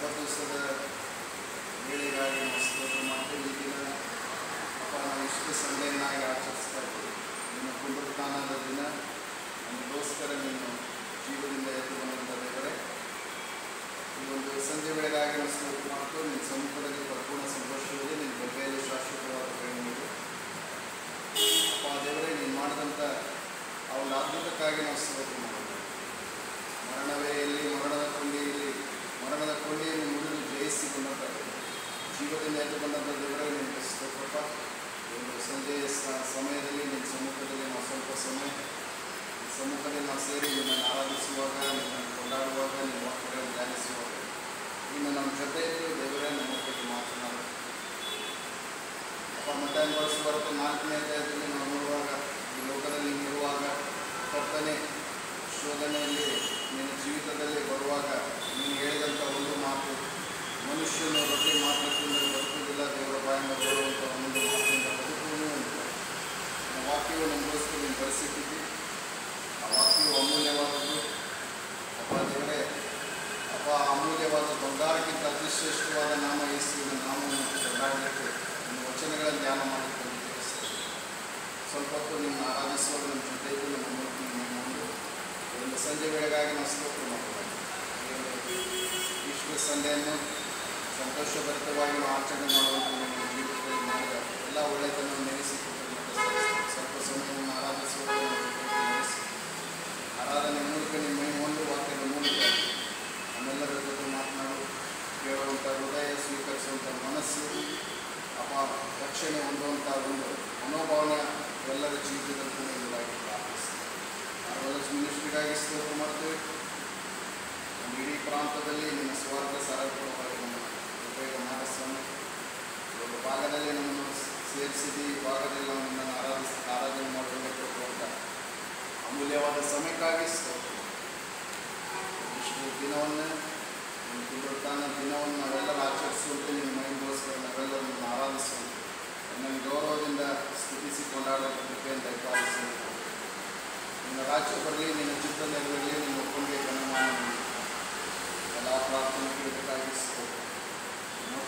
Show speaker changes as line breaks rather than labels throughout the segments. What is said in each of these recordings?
ದಿವಸದ ವೇಳೆಗಾಗಿ ನಾವು ಸ್ತೋತ್ರ ಮಾಡ್ತೇವೆ. ಈ ದಿನ ಅಪ್ಪ ನಾವು ಇಷ್ಟು ಸಂಡೆಯನ್ನಾಗಿ ಆಚರಿಸ್ತಾ ಇದ್ದೀವಿ. ನಿನ್ನ ಪುನರುತ್ಥಾನದ ದಿನ ನಮಗೋಸ್ಕರ ನೀನು ಜೀವದಿಂದ ಎದ್ದು ಬಂದಂಥ ದೇವರೇ, ಈ ಒಂದು ಸಂಜೆ ವೇಳೆಗಾಗಿ ನಾವು ಸ್ತೋತ್ರ ಮಾಡ್ತೇವೆ. ನಿನ್ನ ಸಮ್ಮುಖದಲ್ಲಿ ಪರಿಪೂರ್ಣ ಸಂತೋಷವಿದೆ, ನಿನ್ನ ಬಗೆಯಲ್ಲಿ ಶಾಶ್ವತವಾದ ಪ್ರೇಮವಿದೆ. ಅಪ್ಪ ದೇವರೇ, ನೀನು ಮಾಡಿದಂಥ ಆ ಒಂದು ಅದ್ಭುತಕ್ಕಾಗಿ ನಾವು ಸ್ತೋತ್ರ ಮಾಡ್ತೇವೆ. ಮರಣವೇ ಎಲ್ಲಿ, ಮರಣದ ಕೊಂಡಿಯಲ್ಲಿ ಮುರಿದು ಜಯಿಸಿಕೊಂಡಂಥ ಜೀವದಿಂದ ಎದ್ದು ಬಂದಂಥ ದೇವರೇ ನಿನಗೆ ಸ್ತೋತ್ರಪ್ಪ. ಒಂದು ಸಂಜೆಯ ಸಮಯದಲ್ಲಿ ನಿನ್ನ ಸಮ್ಮುಖದಲ್ಲಿ ನಾವು ಸ್ವಲ್ಪ ಸಮಯ ಸಮ್ಮುಖದಲ್ಲಿ ನಾವು ಸೇರಿ ನಿನ್ನನ್ನು ಆರಾಧಿಸುವಾಗ, ನಿನ್ನನ್ನು ಕೊಂಡಾಡುವಾಗ, ನಿನ್ನ ವಾಕ್ಯಗಳನ್ನು ಧ್ಯಾನಿಸುವಾಗ ಇನ್ನು ನಮ್ಮ ಜೊತೆ ಇದ್ದು ದೇವರೇ ನಮ್ಮ ಬಗ್ಗೆ ಮಾತನಾಡು. ಅಪ್ಪ ಮಧ್ಯಾಹ್ನ ವರ್ಷ ಬರುತ್ತೆ 4ನೇ ಅಧ್ಯಾಯದಲ್ಲಿ ನಾವು ನೋಡುವಾಗ, ಈ ಲೋಕದಲ್ಲಿ ಇರುವಾಗ ಕರ್ತನೆ ಶೋಧನೆಯಲ್ಲಿ ನಿನ್ನ ಜೀವಿತದಲ್ಲಿ ಬರುವಾಗ ನೀನು ಹೇಳಿದಂಥ ಒಂದು ಮಾತು, ಮನುಷ್ಯನು ರೊಟ್ಟಿ ಮಾತ್ರ ತಿಂದು ಬದುಕುವುದಿಲ್ಲ, ದೇವರ ಬಾಯಿಂದ ಬರುವಂಥ ಒಂದು ಮಾತಿನಿಂದ ಬದುಕುವುದು ಅಂತ ಆ ವಾಕ್ಯವು ನಮಗೋಸ್ಕರ ನೀನು ಪರಿಸ್ಥಿತಿ. ಆ ವಾಕ್ಯವು ಅಮೂಲ್ಯವಾದದ್ದು ಅಪ್ಪ ದೇವರೇ. ಅಪ್ಪ ಅಮೂಲ್ಯವಾದ ಬಂಗಾರಕ್ಕಿಂತ ಅತಿಶ್ರೇಷ್ಠವಾದ ನಾಮ ಯೇಸುವಿನ ನಾಮವನ್ನು ಕೊಂಡಾಡಲಿಕ್ಕೆ ನಿಮ್ಮ ವಚನಗಳ ಧ್ಯಾನ ಮಾಡಿಕೊಂಡು ಸ್ವಲ್ಪ ಹೊತ್ತು ನಿನ್ನ ಆರಾಧಿಸುವಾಗ ನಮ್ಮ ಜೊತೆ ಇದ್ದು ನಮ್ಮ ಮೂರ್ತಿ ಒಂದು ಒಂದು ಸಂಜೆ ವೇಳೆಗಾಗಿ ನಾವು ಸ್ತೋತ್ರ ಮಾಡ್ತೇವೆ. ಈಶ್ವರ ಸಂಡೆಯನ್ನು ಸಂತೋಷಭರಿತವಾಗಿ ನಾವು ಆಚರಣೆ ಮಾಡುವಂಥ ನಮ್ಮ ಜೀವಿತದಲ್ಲಿ ಮಾಡಿದ ಎಲ್ಲ ಒಳ್ಳೆಯದನ್ನು ನೆನೆಸಿಕೊಟ್ಟು ಸ್ವಲ್ಪ ಸಮಯವನ್ನು ಆರಾಧಿಸುವಾಗ ನೆನೆಸಿ ಆರಾಧನೆ ಮೂಲಕ ನಿಮ್ಮ ಒಂದು ವಾಕ್ಯದ ಮೂಲಕ ನಮ್ಮೆಲ್ಲರ ಜೊತೆ ಮಾತನಾಡು. ಕೇಳುವಂಥ ಹೃದಯ, ಸ್ವೀಕರಿಸುವಂಥ ಮನಸ್ಸು, ಅಪ್ಪ ರಕ್ಷಣೆ ಹೊಂದುವಂಥ ಒಂದು ಮನೋಭಾವನೆ ಎಲ್ಲರ ಜೀವಿತದಲ್ಲಿ ಕೂಡ ಇರುವುದಾಗಿ ಪ್ರಾರ್ಥಿಸ್ತೀವಿ. ನಾವೆಲ್ಲ ಮಿನಿಸ್ಟ್ರಿಗಾಗಿ ಸ್ತೋತ್ರ ಮಾಡ್ತೇವೆ. ನಮ್ಮ ಇಡೀ ಪ್ರಾಂತದಲ್ಲಿ ನಿನ್ನ ಸ್ವಾರ್ಥ ಸಾರ್ವತ್ರಿಕವಾಗಿ ನಮ್ಮ ಉಪಯೋಗ ಮಾಡಿಸ್ತಾನೆ. ಒಂದು ಭಾಗದಲ್ಲಿ ನಮ್ಮನ್ನು ಸೇರಿಸಿದ್ದು, ಈ ಭಾಗದಲ್ಲಿ ನಾವು ನಿನ್ನನ್ನು ಆರಾಧನೆ ಮಾಡಬೇಕಂತ ಅಮೂಲ್ಯವಾದ ಸಮಯಕ್ಕಾಗಿ ಸ್ತೋತ್ರ. ಇಷ್ಟು ದಿನವನ್ನು ನಿಮ್ಮ ಪುನರುತ್ಥಾನ ದಿನವನ್ನು ನಾವೆಲ್ಲರೂ ಆಚರಿಸುವಂತೆ ನಿಮ್ಮ ಮೈಗೋಸ್ಕರ ನಾವೆಲ್ಲರೂ ನಿಮ್ಮನ್ನು ಆರಾಧಿಸುವಂತೆ ನನ್ನ ಗೌರವದಿಂದ ಸ್ತುತಿಸಿ ಕೊಂಡಾಡುವ ಕೃಪೆಯನ್ನು ದಯಪಾಲಿಸುವಂತೆ ನಿನ್ನ ರಾಜ್ಯ ಬರಲಿ, ನಿನ್ನ ಚಿತ್ತ ನೆರವೇರಲಿ, ನಿಮ್ಮ ಒಪ್ಪಿಗೆ ಗಣಮಾನ ಎಲ್ಲ ಪ್ರಾರ್ಥನೆ ಕೇಳಬೇಕಾಗಿ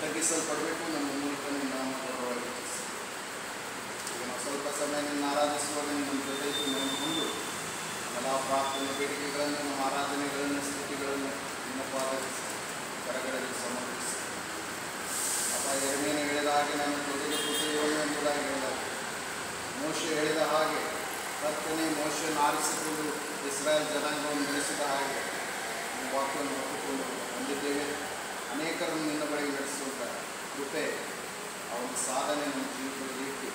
ತಗ್ಗಿಸಲ್ಪಡಬೇಕು. ನಮ್ಮ ಮೂಲಕ ನಿನ್ನ ನಾಮ ಗೌರವವಾಗಿ ಈಗ ನಾವು ಸ್ವಲ್ಪ ಸಮಯ ನಿನ್ನ ಆರಾಧಿಸುವಾಗ ನಿಮ್ಮ ಜೊತೆ ಇದ್ದು ನೆನಪುಕೊಂಡು ಎಲ್ಲ ಪ್ರಾರ್ಥನೆ ಬೇಡಿಕೆಗಳನ್ನು, ನಮ್ಮ ಆರಾಧನೆಗಳನ್ನು, ಸ್ತುತಿಗಳನ್ನು ನಿನ್ನ ಪಾದಕ್ಕೆ ಕರಗಳಲ್ಲಿ ಸಮರ್ಪಿಸಿ. ಅಪ್ಪ ಯೆರೆಮೀಯನು ಹೇಳಿದ ಹಾಗೆ ನಾನು ಜೊತೆಗೆ ಕೃತಿಯನ್ನು ಎಂಬುದಾಗಿ ಹೇಳಿದಾಗ, ಮೋಶೆ ಹೇಳಿದ ಹಾಗೆ ಕರ್ತನೇ ಮೋಶೆಯನ್ನು ಆರಿಸಿಕೊಂಡು ಇಸ್ರಾಯೇಲ್ ಜನಾಂಗವನ್ನು ನಡೆಸಿದ ಹಾಗೆ ನಮ್ಮ ವಾಕ್ಯವನ್ನು ಒಪ್ಪಿಕೊಂಡು ಹೊಂದಿದ್ದೇವೆ. ಅನೇಕರನ್ನು ನಿನ್ನ ಬಳಿಗೆ ನಡೆಸುವಂಥ ಕೃಪೆ, ಆ ಒಂದು ಸಾಧನೆ ನಮ್ಮ ಜೀವಿತದಲ್ಲಿ ಇಟ್ಟು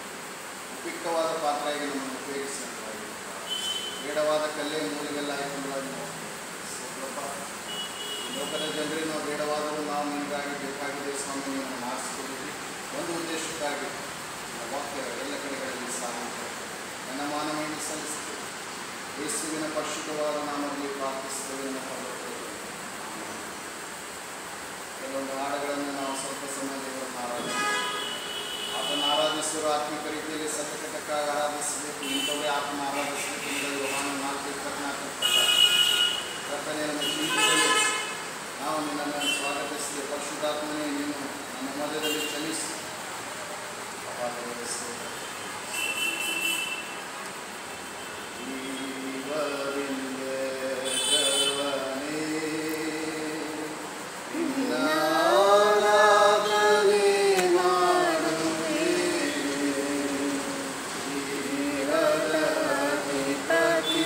ಉಪಯುಕ್ತವಾದ ಪಾತ್ರೆಯಾಗಿ ನಮ್ಮನ್ನು ಉಪಯೋಗಿಸುವಂತಾಗಿ ಬೇಡವಾದ ಕಲ್ಲೇ ಮೂಲೆಗೆಲ್ಲ ಆಯ್ಕೊಂಡಾಗಿ ಸ್ವಪ್ರಪ್ಪ ಲೋಕದ ಜನರಿಗೆ ನಾವು ಬೇಡವಾದರೂ ನಾವು ನಿನಗಾಗಿ ಬೇಕಾಗಿದೆ ಸ್ವಾಮಿ, ನಿಮ್ಮನ್ನು ಆರಿಸಿಕೊಂಡಿದ್ವಿ ಒಂದು ಉದ್ದೇಶಕ್ಕಾಗಿ ಆ ವಾಕ್ಯ ಎಲ್ಲ ಕಡೆಗಳಲ್ಲಿ ಸಾಗುತ್ತದೆ. ನನ್ನ ಮಾನವವನ್ನು ಸಲ್ಲಿಸುತ್ತೇವೆ. ಯೇಸುವಿನ ಪರಿಶುದ್ಧವಾದ ನಾಮದಲ್ಲಿ ಪ್ರಾರ್ಥಿಸುತ್ತೇವೆ. ಕೆಲವೊಂದು ಹಾಡುಗಳನ್ನು ನಾವು ಸ್ವಲ್ಪ ಸಮಯ ದೇವರನ್ನು ಆತನ ಆರಾಧಿಸುವ ಆತ್ಮಿಕ ರೀತಿಯಲ್ಲಿ ಸತ್ಯಕಟಕ್ಕಾಗಿ ಆರಾಧಿಸಬೇಕು. ಇಂಥವೇ ಆತ್ಮ ಆರಾಧಿಸಬೇಕು ಎಂಬುದು ಯೋಹಾನ 4:24 ಕರ್ತನೇ, ನಮ್ಮ ಜೀವಿತದಲ್ಲಿ ನಾವು ನಿನ್ನನ್ನು ಸ್ವಾಗತಿಸಿದೆ. ಪರಿಶುದ್ಧಾತ್ಮನೇ, ನೀನು ನಮ್ಮ ಮಧ್ಯದಲ್ಲಿ ಚಲಿಸಿ
Pati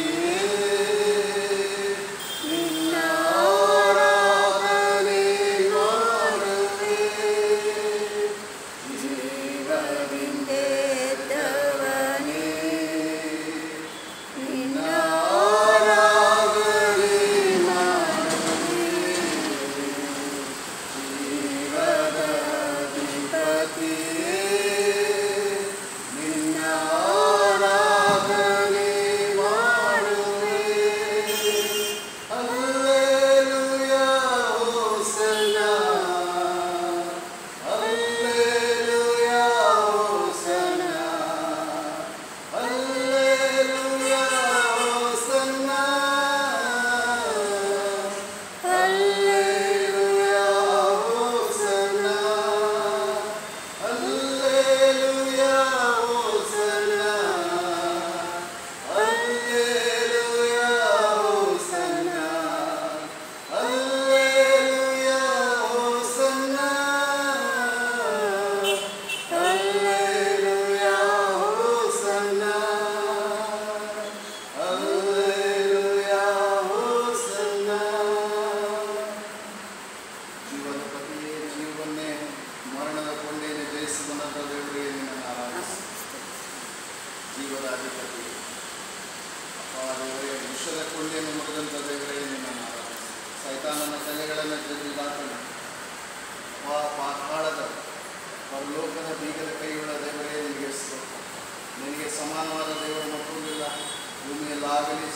ಪುಣ್ಯವನ್ನು ಮುಗಿದಂಥ ದೇವರೇ ನಿನ್ನನ್ನು ಆರಾಧಿಸಿ ಸೈತಾನನ ತಲೆಗಳನ್ನು ಜಜ್ಜಿದಾತನು ಪಾತಾಳದ ಪರಲೋಕದ ಬೀಗದ ಕೈಯುಳ್ಳ ದೇವರೇ ನಿನಗೆ ಸ್ತೋತ್ರ. ನಿನಗೆ ಸಮಾನವಾದ ದೇವರು ಮತ್ತೊಂದಿಲ್ಲ ಭೂಮಿಯಲ್ಲಾಗಲಿ